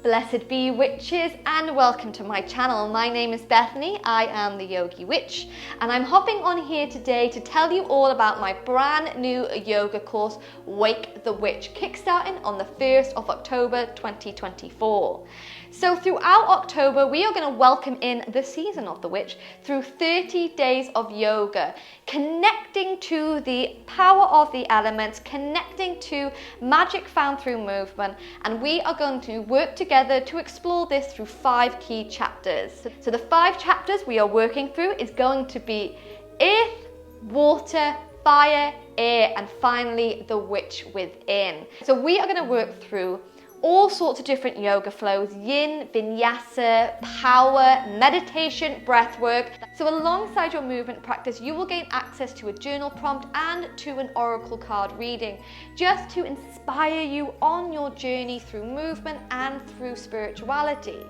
Blessed be witches, and welcome to my channel. My name is Bethany, I am the Yogi Witch, and I'm hopping on here today to tell you all about my brand new yoga course, Wake the Witch, kickstarting on the 1st of October 2024. So throughout October, we are going to welcome in the season of the witch through 30 days of yoga, connecting to the power of the elements, connecting to magic found through movement, and we are going to work together to explore this through 5 key chapters. So the 5 chapters we are working through is going to be earth, water, fire, air, and finally the witch within. So we are going to work through all sorts of different yoga flows: yin, vinyasa, power, meditation, breath work. So alongside your movement practice, you will gain access to a journal prompt and to an oracle card reading, just to inspire you on your journey through movement and through spirituality.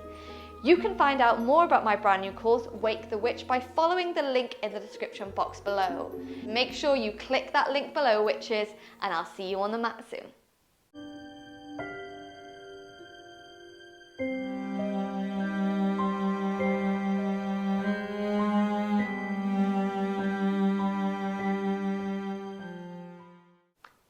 You can find out more about my brand new course, Wake the Witch, by following the link in the description box below. Make sure you click that link below, witches, and I'll see you on the mat soon.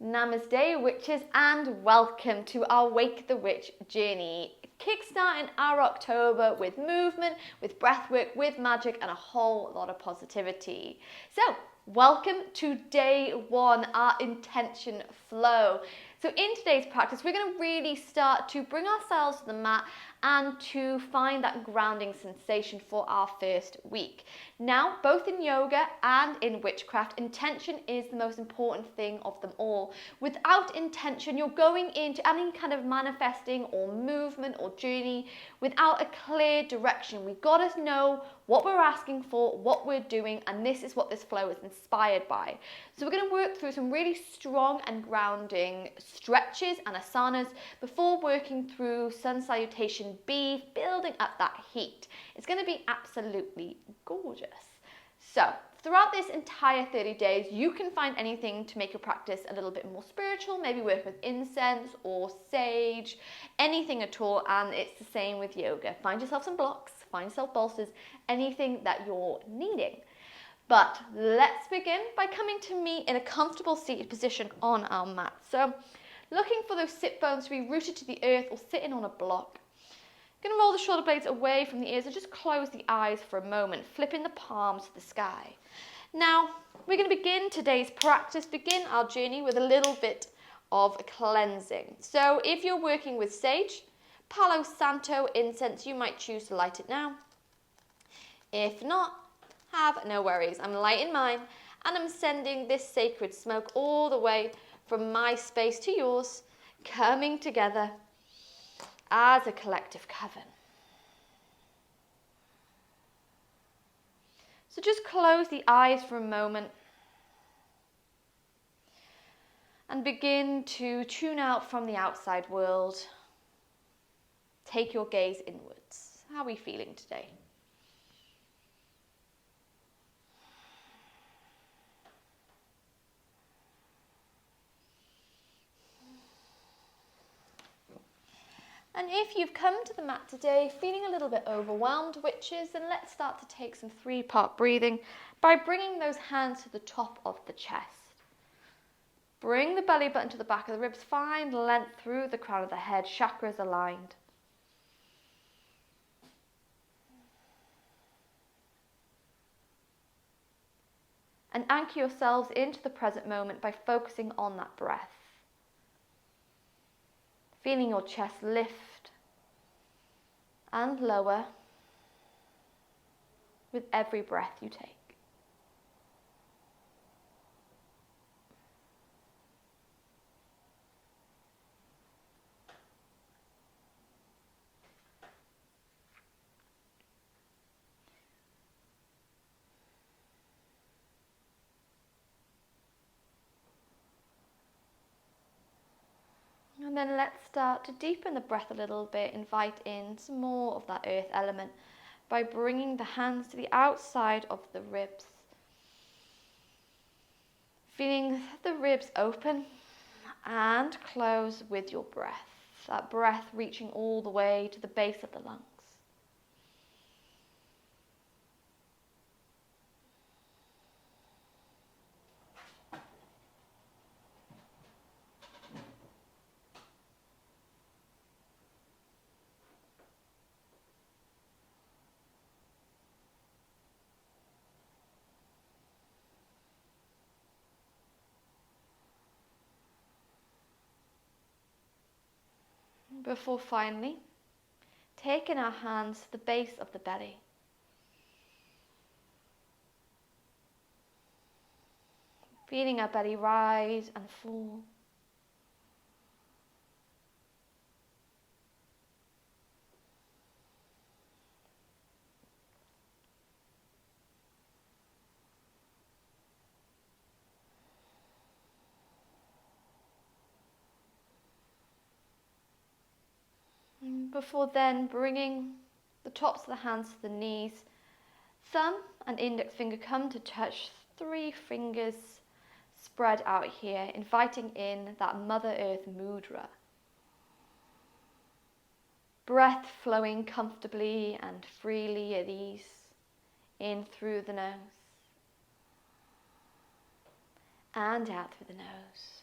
Namaste witches, and welcome to our Wake the Witch journey, kickstarting our October with movement, with breathwork, with magic, and a whole lot of positivity. So welcome to day 1, our intention flow. So in today's practice, we're going to really start to bring ourselves to the mat and to find that grounding sensation for our first week. Now, both in yoga and in witchcraft, intention is the most important thing of them all. Without intention, you're going into any kind of manifesting or movement or journey without a clear direction. We've got to know what we're asking for, what we're doing, and this is what this flow is inspired by. So we're going to work through some really strong and grounding stretches and asanas before working through sun salutation B, building up that heat. It's going to be absolutely gorgeous. So throughout this entire 30 days, you can find anything to make your practice a little bit more spiritual, maybe work with incense or sage, anything at all, and it's the same with yoga. Find yourself some blocks, find yourself bolsters, anything that you're needing. But let's begin by coming to me in a comfortable seated position on our mat. So looking for those sit bones to be rooted to the earth or sitting on a block. Going to roll the shoulder blades away from the ears and just close the eyes for a moment, flipping the palms to the sky. Now, we're going to begin today's practice, begin our journey with a little bit of cleansing. So if you're working with sage, Palo Santo incense, you might choose to light it now. If not, have no worries. I'm lighting mine, and I'm sending this sacred smoke all the way from my space to yours, coming together as a collective coven. So just close the eyes for a moment and begin to tune out from the outside world. Take your gaze inwards. How are we feeling today? And if you've come to the mat today feeling a little bit overwhelmed, witches, then let's start to take some 3-part breathing by bringing those hands to the top of the chest. Bring the belly button to the back of the ribs, find length through the crown of the head, chakras aligned. And anchor yourselves into the present moment by focusing on that breath. Feeling your chest lift and lower with every breath you take. And then let's start to deepen the breath a little bit, invite in some more of that earth element by bringing the hands to the outside of the ribs. Feeling the ribs open and close with your breath. that breath reaching all the way to the base of the lungs. Before finally taking our hands to the base of the belly. Feeling our belly rise and fall. Before then bringing the tops of the hands to the knees, thumb and index finger come to touch, 3 fingers spread out here, inviting in that Mother Earth mudra. Breath flowing comfortably and freely at ease, in through the nose and out through the nose.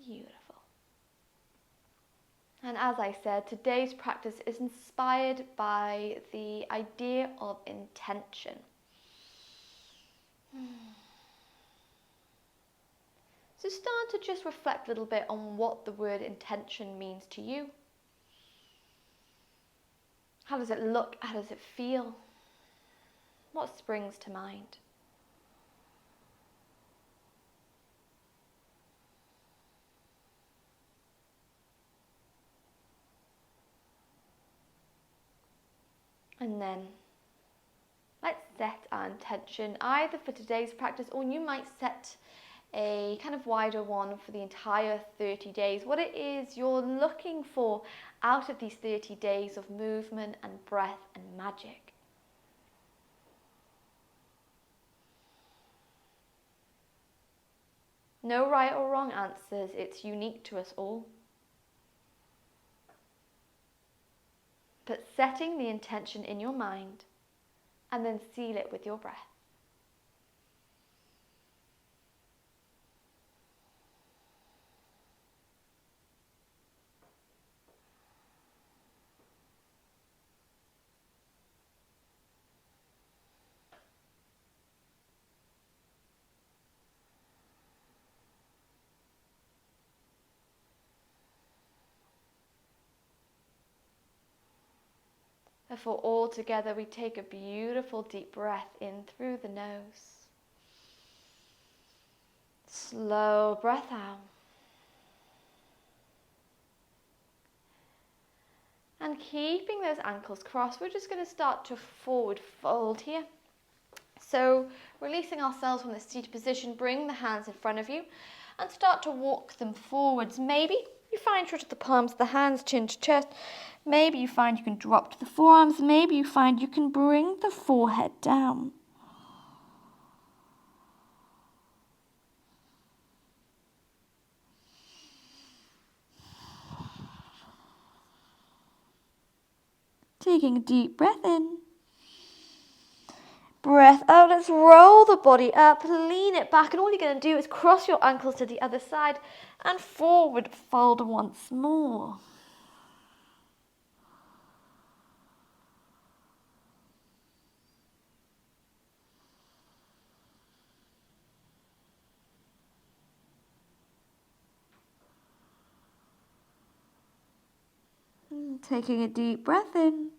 Beautiful. And as I said, today's practice is inspired by the idea of intention. So start to just reflect a little bit on what the word intention means to you. How does it look? How does it feel? What springs to mind? And then let's set our intention either for today's practice, or you might set a kind of wider one for the entire 30 days. What it is you're looking for out of these 30 days of movement and breath and magic. No right or wrong answers, it's unique to us all. But setting the intention in your mind and then seal it with your breath. Therefore, all together we take a beautiful deep breath in through the nose. Slow breath out. And keeping those ankles crossed, we're just going to start to forward fold here. So releasing ourselves from the seated position, bring the hands in front of you and start to walk them forwards. Maybe you find touch the palms of the hands, chin to chest. Maybe you find you can drop to the forearms. Maybe you find you can bring the forehead down. Taking a deep breath in. Breath out. Let's roll the body up, lean it back, and all you're going to do is cross your ankles to the other side and forward fold once more. Taking a deep breath in.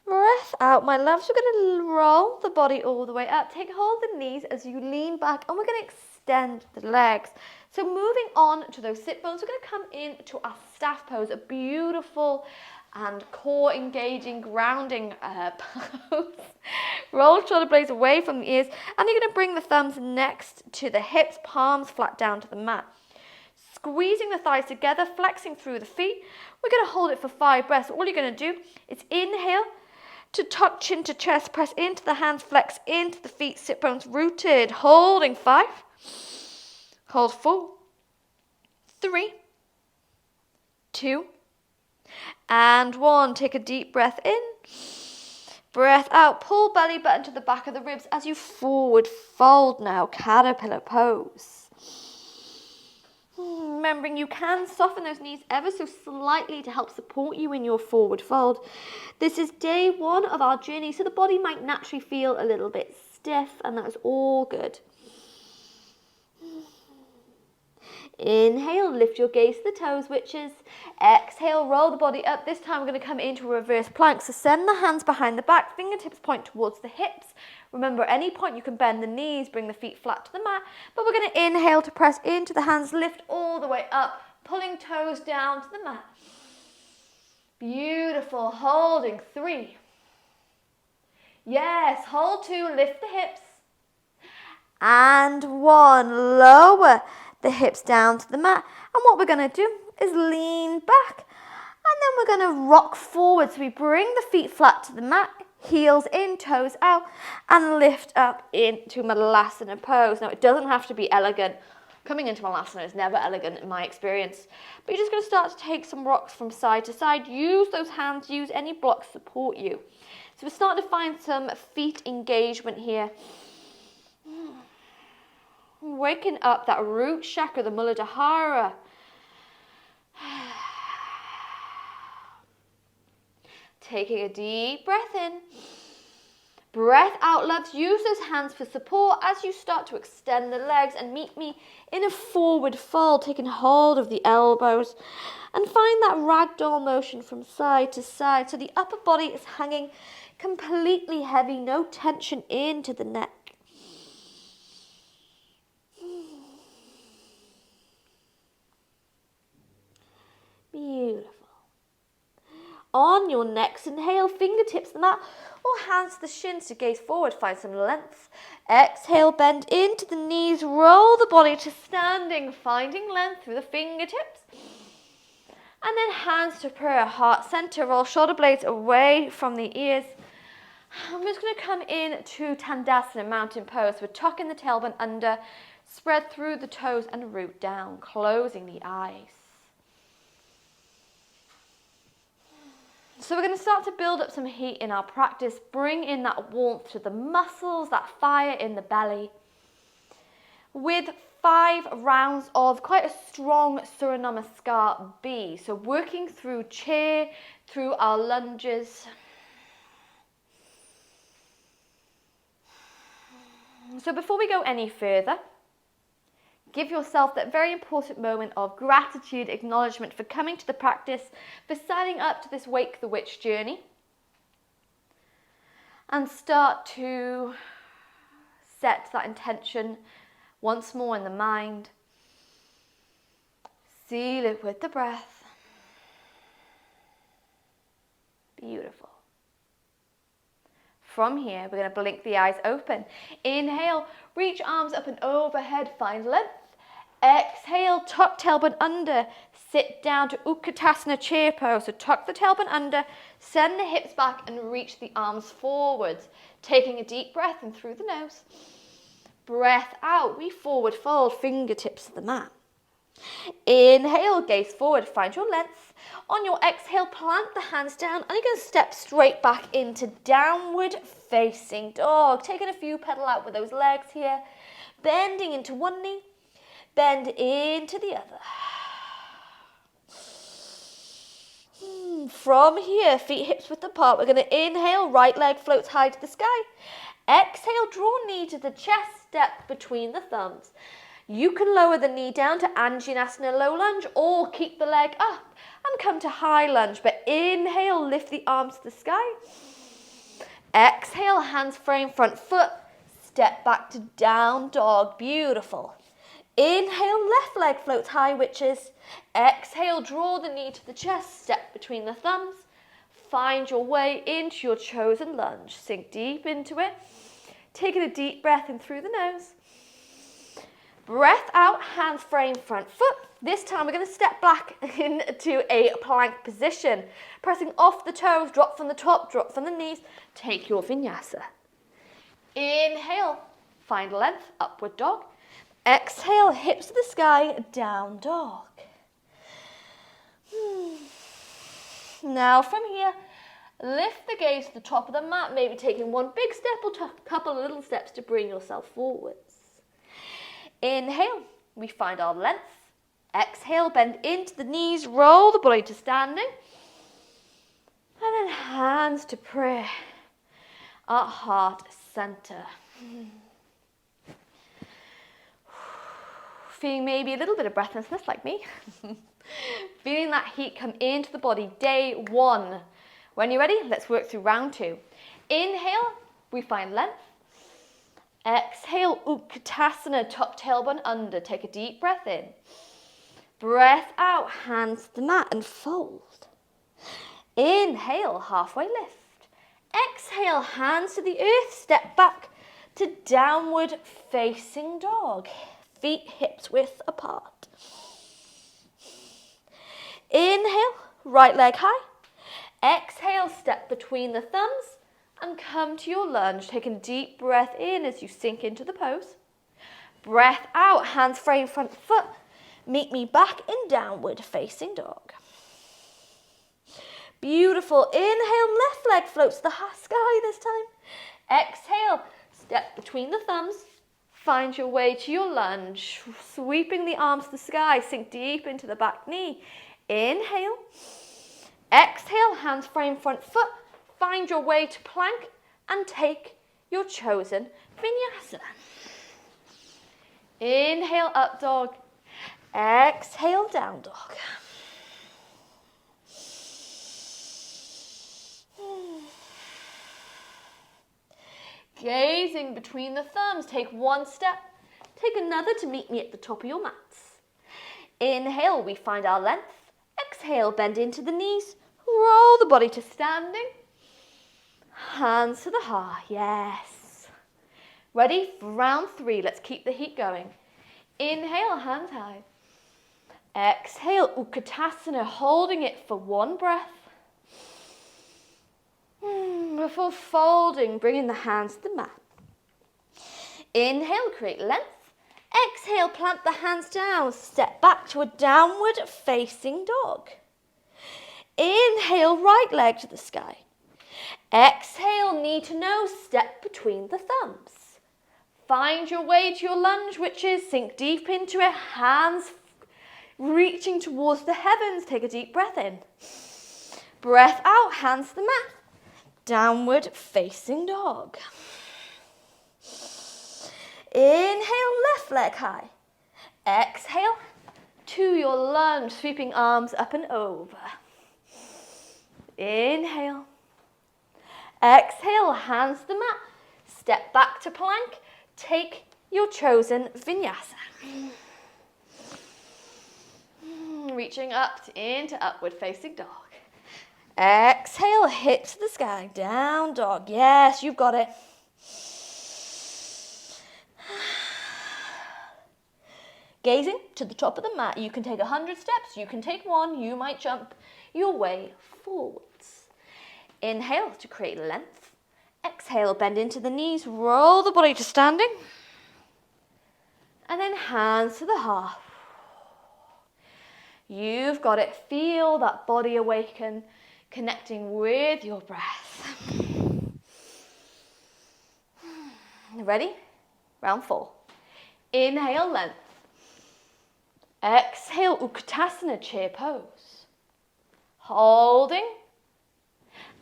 Breath out, my loves. We're going to roll the body all the way up. Take hold of the knees as you lean back, and we're going to extend the legs. So moving on to those sit bones, we're going to come into our staff pose, a beautiful and core engaging, grounding pose Roll shoulder blades away from the ears, and you're going to bring the thumbs next to the hips, palms flat down to the mat. Squeezing the thighs together, flexing through the feet. We're going to hold it for 5 breaths. All you're going to do is inhale to tuck chin to chest, press into the hands, flex into the feet, sit bones rooted, holding 5. Hold 4, 3, 2, and 1. Take a deep breath in. Breath out. Pull belly button to the back of the ribs as you forward fold now. Caterpillar pose. Remembering you can soften those knees ever so slightly to help support you in your forward fold. This is day 1 of our journey, so the body might naturally feel a little bit stiff, and that is all good. Inhale, lift your gaze to the toes, witches. Exhale, roll the body up. This time we're going to come into a reverse plank. So send the hands behind the back, fingertips point towards the hips. Remember, at any point you can bend the knees, bring the feet flat to the mat. But we're going to inhale to press into the hands, lift all the way up, pulling toes down to the mat. Beautiful. Holding 3. Yes, hold 2, lift the hips. And 1, lower the hips down to the mat. And what we're going to do is lean back. And then we're going to rock forward. So we bring the feet flat to the mat, heels in, toes out, and lift up into Malasana pose. Now, it doesn't have to be elegant. Coming into Malasana is never elegant in my experience. But you're just going to start to take some rocks from side to side. Use those hands, use any blocks to support you. So we're starting to find some feet engagement here. Waking up that root chakra, the Muladhara. Taking a deep breath in. Breath out, loves. Use those hands for support as you start to extend the legs and meet me in a forward fold, taking hold of the elbows. And find that ragdoll motion from side to side. So the upper body is hanging completely heavy, no tension into the neck. Beautiful. On your next inhale, fingertips to the mat or hands to the shins to gaze forward, find some length. Exhale, bend into the knees, roll the body to standing, finding length through the fingertips. And then hands to prayer, heart center, roll shoulder blades away from the ears. I'm just going to come in to Tandasana, mountain pose. We're tucking the tailbone under, spread through the toes and root down, closing the eyes. So we're going to start to build up some heat in our practice, bring in that warmth to the muscles, that fire in the belly. With 5 rounds of quite a strong Surya Namaskar B. So working through chair, through our lunges. So before we go any further, give yourself that very important moment of gratitude, acknowledgement for coming to the practice, for signing up to this Wake the Witch journey. And start to set that intention once more in the mind. Seal it with the breath. Beautiful. From here, we're going to blink the eyes open. Inhale, reach arms up and overhead, find length. Exhale, tuck tailbone under, sit down to Utkatasana chair pose. So tuck the tailbone under, send the hips back and reach the arms forwards. Taking a deep breath in through the nose. Breath out, we forward fold, fingertips to the mat. Inhale, gaze forward, find your length. On your exhale, plant the hands down and you're going to step straight back into downward facing dog. Taking a few pedal out with those legs here. Bending into one knee, bend into the other. From here, feet hips width apart, we're going to inhale, right leg floats high to the sky. Exhale, draw knee to the chest, step between the thumbs. You can lower the knee down to Anjaneyasana low lunge or keep the leg up and come to high lunge. But inhale, lift the arms to the sky. Exhale, hands frame front foot. Step back to down dog. Beautiful. Inhale, left leg floats high, witches. Exhale, draw the knee to the chest. Step between the thumbs. find your way into your chosen lunge. Sink deep into it. Taking a deep breath in through the nose. Breath out, hands frame front foot. This time we're going to step back into a plank position. Pressing off the toes, drop from the top, drop from the knees. Take your vinyasa. Inhale, find length, upward dog. Exhale, hips to the sky, down dog. Now from here, lift the gaze to the top of the mat, maybe taking one big step or a couple of little steps to bring yourself forwards. Inhale, we find our length. Exhale, bend into the knees, roll the body to standing. And then hands to prayer at heart center. Feeling maybe a little bit of breathlessness like me. Feeling that heat come into the body, day one. When you're ready, let's work through round two. Inhale, we find length. Exhale, Utkatasana, top tailbone under. Take a deep breath in. Breath out, hands to the mat and fold. Inhale, halfway lift. Exhale, hands to the earth, step back to downward facing dog. Feet hips width apart. Inhale, right leg high. Exhale, step between the thumbs and come to your lunge. Taking a deep breath in as you sink into the pose. Breath out, hands frame front foot. Meet me back in downward facing dog. Beautiful. Inhale, left leg floats to the sky this time. Exhale, step between the thumbs. Find your way to your lunge. Sweeping the arms to the sky. Sink deep into the back knee. Inhale. Exhale, hands frame front foot. Find your way to plank and take your chosen vinyasa. Inhale, up dog. Exhale, down dog. Gazing between the thumbs, take one step, take another to meet me at the top of your mats. Inhale, we find our length. Exhale, bend into the knees, roll the body to standing. Hands to the heart, yes. Ready for round three, let's keep the heat going. Inhale, hands high. Exhale, Utkatasana, holding it for one breath. Before folding, bringing the hands to the mat. Inhale, create length. Exhale, plant the hands down. Step back to a downward facing dog. Inhale, right leg to the sky. Exhale, knee to nose, step between the thumbs. Find your way to your lunge, which is sink deep into it, hands reaching towards the heavens. Take a deep breath in. Breath out, hands to the mat. Downward facing dog. Inhale, left leg high. Exhale to your lunge, sweeping arms up and over. Inhale. Exhale, hands to the mat. Step back to plank. Take your chosen vinyasa. Reaching up into upward facing dog. Exhale, hips to the sky, down dog. Yes, you've got it. Gazing to the top of the mat, you can take 100 steps, you can take one, you might jump your way forwards. Inhale to create length. Exhale, bend into the knees, roll the body to standing. And then hands to the heart. You've got it. Feel that body awaken, connecting with your breath. Ready? Round four. Inhale, length. Exhale, Utkatasana, chair pose. Holding,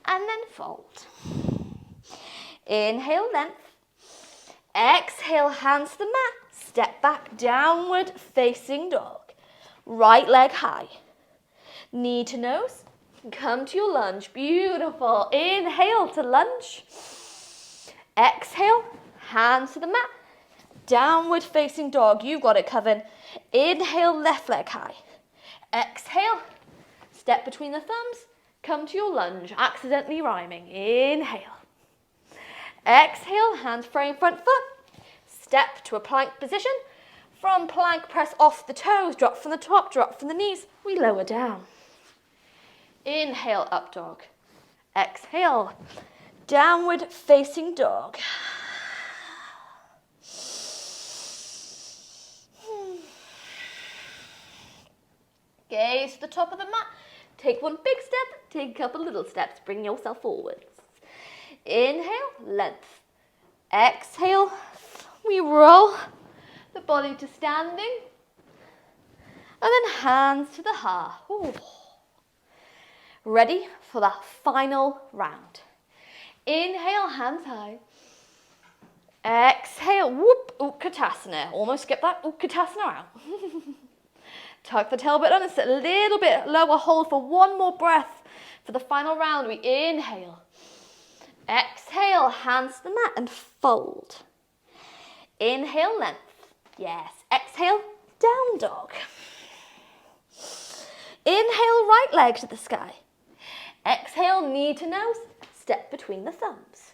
and then fold. Inhale, length. Exhale, hands to the mat. Step back, downward facing dog. Right leg high. Knee to nose. Come to your lunge. Beautiful. Inhale to lunge. Exhale, hands to the mat. Downward facing dog. You've got it covered. Inhale, left leg high. Exhale, step between the thumbs. Come to your lunge, accidentally rhyming. Inhale. Exhale, hands frame front foot. Step to a plank position. From plank, press off the toes, drop from the top, drop from the knees. We lower down. Inhale, up dog. Exhale, downward facing dog. Gaze to the top of the mat. Take one big step, take a couple little steps. Bring yourself forwards. Inhale, length. Exhale, we roll the body to standing. And then hands to the heart. Ooh. Ready for that final round. Inhale, hands high. Exhale, whoop, Utkatasana. Almost skip that, Utkatasana out. Tuck the tailbone on and sit a little bit lower, hold for one more breath. For the final round, we inhale. Exhale, hands to the mat and fold. Inhale, length. Yes. Exhale, down dog. Inhale, right leg to the sky. Exhale, knee to nose, step between the thumbs.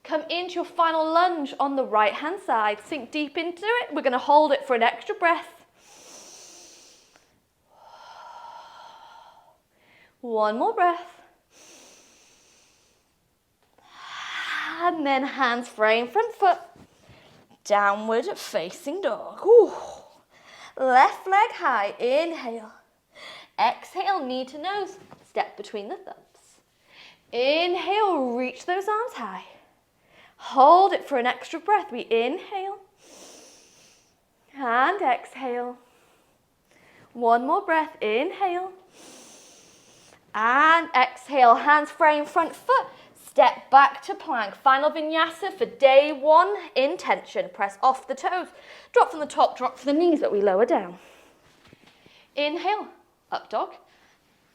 Come into your final lunge on the right hand side. Sink deep into it. We're going to hold it for an extra breath. One more breath. And then hands frame front foot. Downward facing dog. Ooh. Left leg high. Inhale. Exhale, knee to nose. Step between the thumbs. Inhale, reach those arms high. Hold it for an extra breath. We inhale. And exhale. One more breath. Inhale. And exhale. Hands frame front foot. Step back to plank. Final vinyasa for day one. Intention. Press off the toes. Drop from the top, drop from the knees, but we lower down. Inhale, up dog.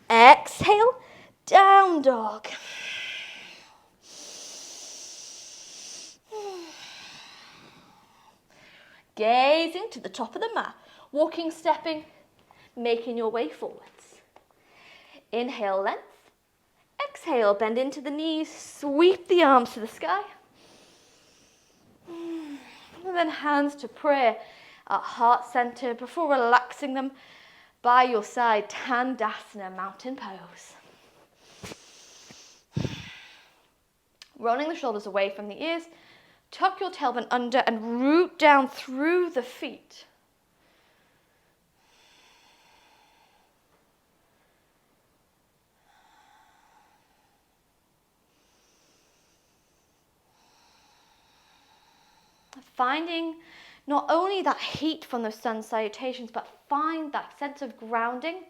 Exhale, down dog. Gazing to the top of the mat. Walking, stepping, making your way forwards. Inhale, length. Exhale, bend into the knees, sweep the arms to the sky. And then hands to prayer at heart center before relaxing them by your side. Tandasana, mountain pose. Rolling the shoulders away from the ears. Tuck your tailbone under and root down through the feet. Finding not only that heat from those sun salutations, but find that sense of grounding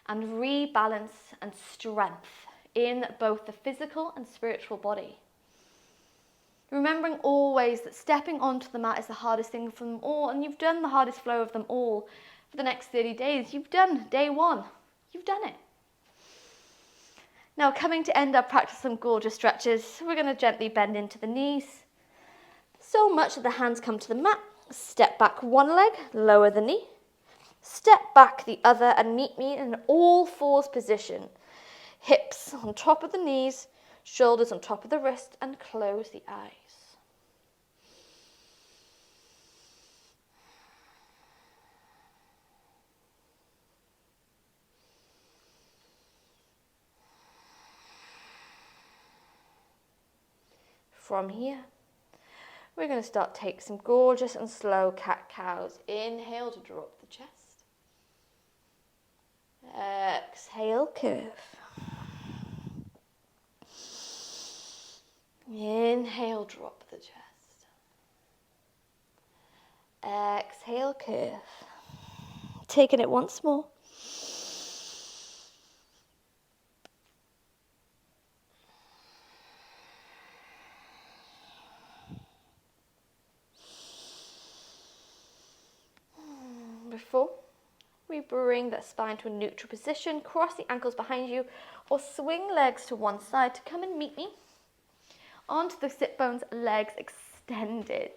and rebalance and strength in both the physical and spiritual body. Remembering always that stepping onto the mat is the hardest thing for them all, and you've done the hardest flow of them all for the next 30 days. You've done day one. You've done it. Now coming to end our practice some gorgeous stretches, we're going to gently bend into the knees. So much that the hands come to the mat. Step back one leg, lower the knee. Step back the other and meet me in an all fours position. Hips on top of the knees, shoulders on top of the wrist, and close the eyes. From here, we're going to start take some gorgeous and slow cat-cows. Inhale to drop the chest. Exhale, curve. Inhale, drop the chest. Exhale, curve. Taking it once more. Before we bring that spine to a neutral position, cross the ankles behind you or swing legs to one side to come and meet me onto the sit bones, legs extended.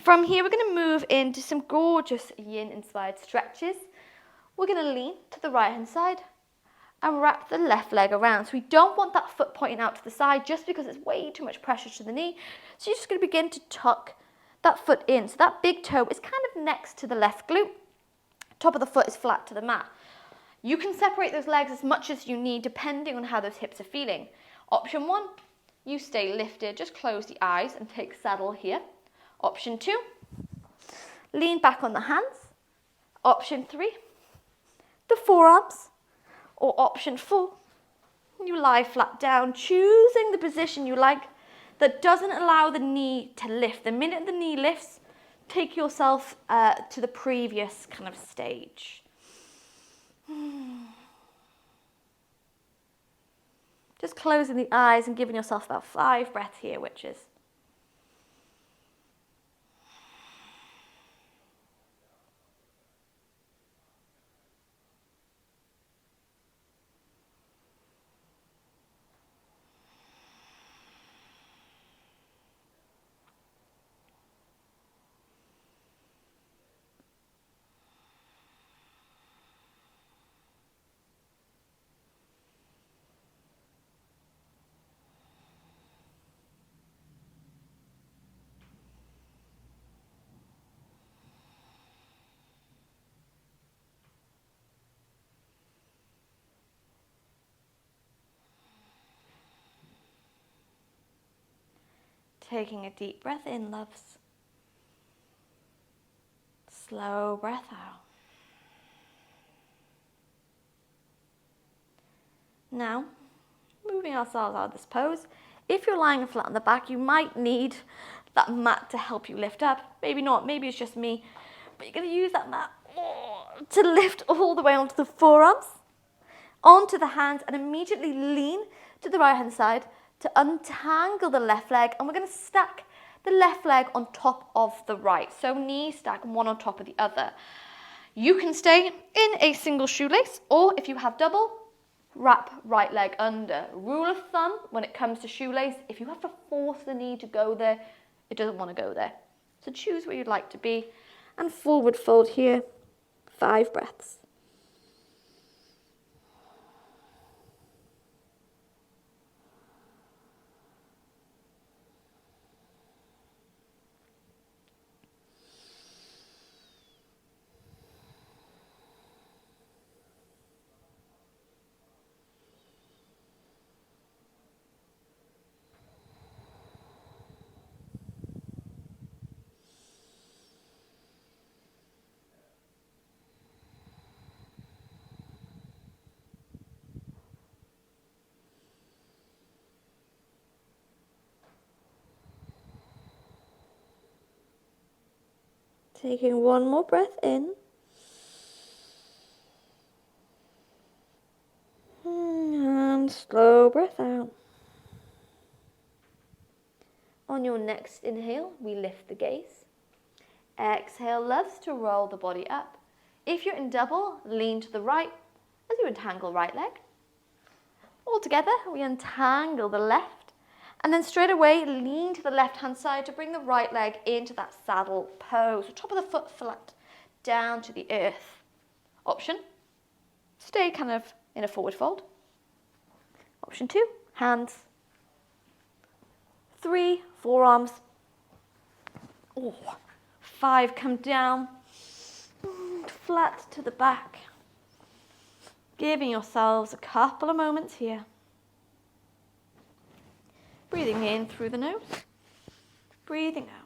From here, we're going to move into some gorgeous yin-inspired stretches. We're going to lean to the right-hand side, and wrap the left leg around. So we don't want that foot pointing out to the side just because it's way too much pressure to the knee. So you're just going to begin to tuck that foot in. So that big toe is kind of next to the left glute. Top of the foot is flat to the mat. You can separate those legs as much as you need depending on how those hips are feeling. Option 1, you stay lifted, just close the eyes and take saddle here. Option 2, lean back on the hands. Option 3, the forearms. Or option 4, you lie flat down, choosing the position you like that doesn't allow the knee to lift. The minute the knee lifts, take yourself to the previous kind of stage. Just closing the eyes and giving yourself about 5 breaths here, witches. Taking a deep breath in, loves. Slow breath out. Now, moving ourselves out of this pose. If you're lying flat on the back, you might need that mat to help you lift up. Maybe not, maybe it's just me. But you're going to use that mat to lift all the way onto the forearms, onto the hands, and immediately lean to the right hand side to untangle the left leg, and we're going to stack the left leg on top of the right. So knees stack one on top of the other. You can stay in a single shoelace, or if you have double, wrap right leg under. Rule of thumb when it comes to shoelace, if you have to force the knee to go there, it doesn't want to go there. So choose where you'd like to be, and forward fold here, 5 breaths. Taking one more breath in. And slow breath out. On your next inhale, we lift the gaze. Exhale, loves to roll the body up. If you're in double, lean to the right as you untangle right leg. All together, we untangle the left. And then straight away, lean to the left-hand side to bring the right leg into that saddle pose. So top of the foot flat, down to the earth. Option, stay kind of in a forward fold. Option 2, hands. 3, forearms. 5, come down. Flat to the back. Giving yourselves a couple of moments here. Breathing in through the nose, breathing out.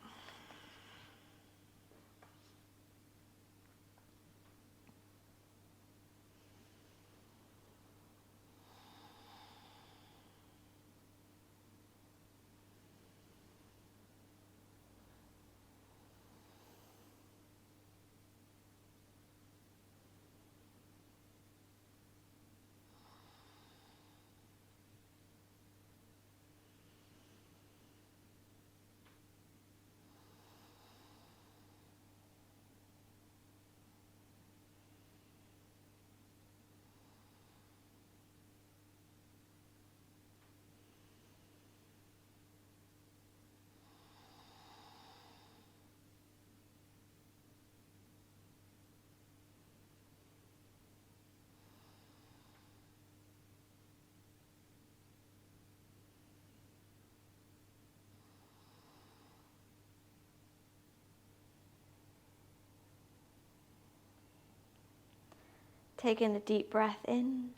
Taking a deep breath in.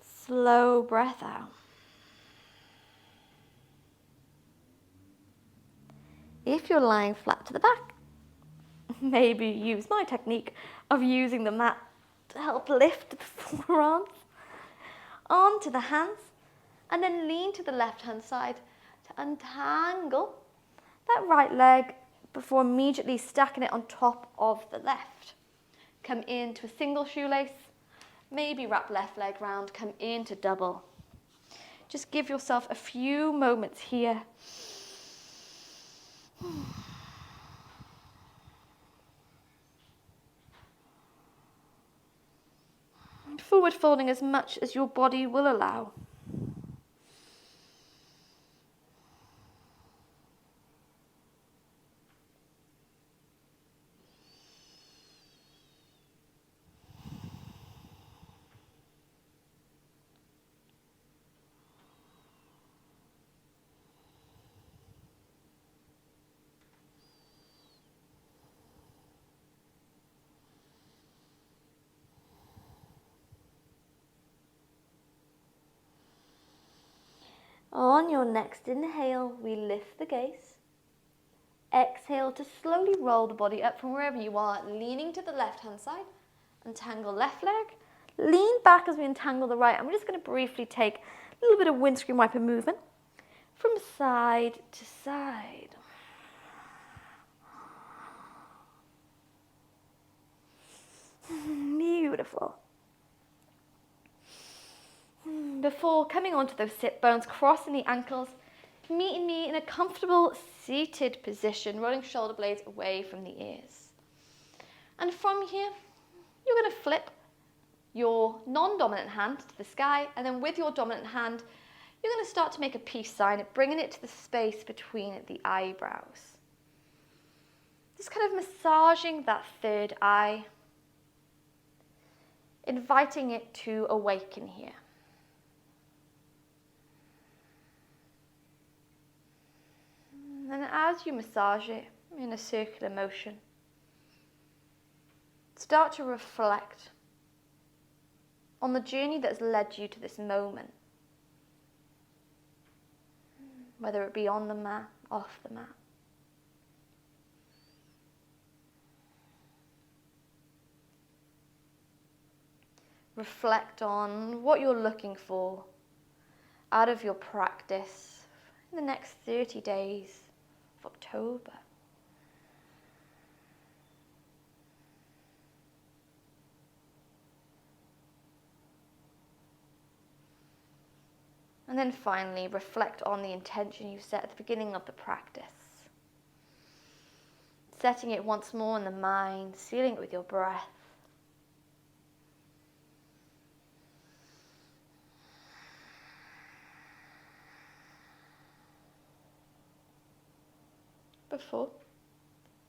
Slow breath out. If you're lying flat to the back, maybe use my technique of using the mat to help lift the forearms onto the hands, and then lean to the left hand side to untangle that right leg before immediately stacking it on top of the left. Come into a single shoelace, maybe wrap left leg round, come into double. Just give yourself a few moments here. Forward folding as much as your body will allow. On your next inhale, we lift the gaze. Exhale to slowly roll the body up from wherever you are, leaning to the left-hand side. Untangle left leg. Lean back as we untangle the right. And we're just going to briefly take a little bit of windscreen wiper movement from side to side. Beautiful. Before coming onto those sit bones, crossing the ankles, meeting me in a comfortable seated position, rolling shoulder blades away from the ears. And from here, you're going to flip your non-dominant hand to the sky, and then with your dominant hand, you're going to start to make a peace sign, bringing it to the space between the eyebrows. Just kind of massaging that third eye, inviting it to awaken here. And as you massage it in a circular motion, start to reflect on the journey that has led you to this moment, whether it be on the mat, off the mat. Reflect on what you're looking for out of your practice in the next 30 days of October. And then finally, reflect on the intention you set at the beginning of the practice. Setting it once more in the mind, sealing it with your breath. Before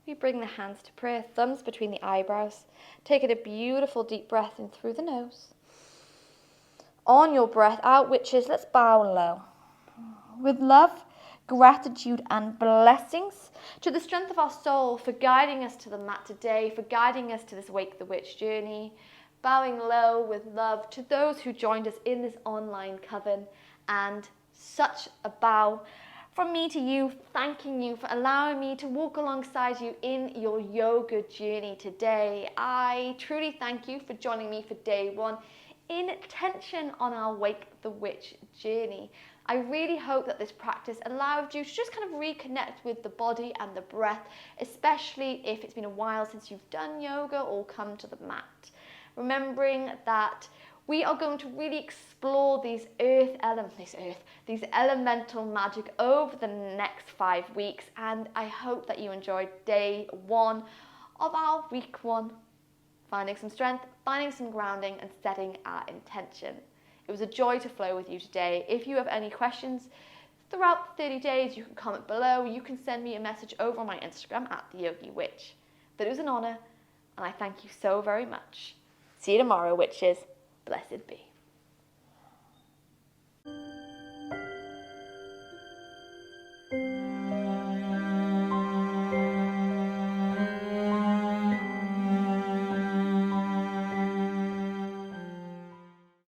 we bring the hands to prayer, thumbs between the eyebrows, taking a beautiful deep breath in through the nose. On your breath out, witches, let's bow low. With love, gratitude and blessings to the strength of our soul for guiding us to the mat today, for guiding us to this Wake the Witch journey. Bowing low with love to those who joined us in this online coven, and such a bow from me to you, thanking you for allowing me to walk alongside you in your yoga journey today. I truly thank you for joining me for day one in tension on our Wake the Witch journey. I really hope that this practice allowed you to just kind of reconnect with the body and the breath, especially if it's been a while since you've done yoga or come to the mat. Remembering that we are going to really explore these elemental magic over the next 5 weeks, and I hope that you enjoyed day one of our week one. Finding some strength, finding some grounding, and setting our intention. It was a joy to flow with you today. If you have any questions throughout the 30 days, you can comment below. You can send me a message over on my Instagram at The Yogi Witch. But it was an honour, and I thank you so very much. See you tomorrow, witches. Blessed be.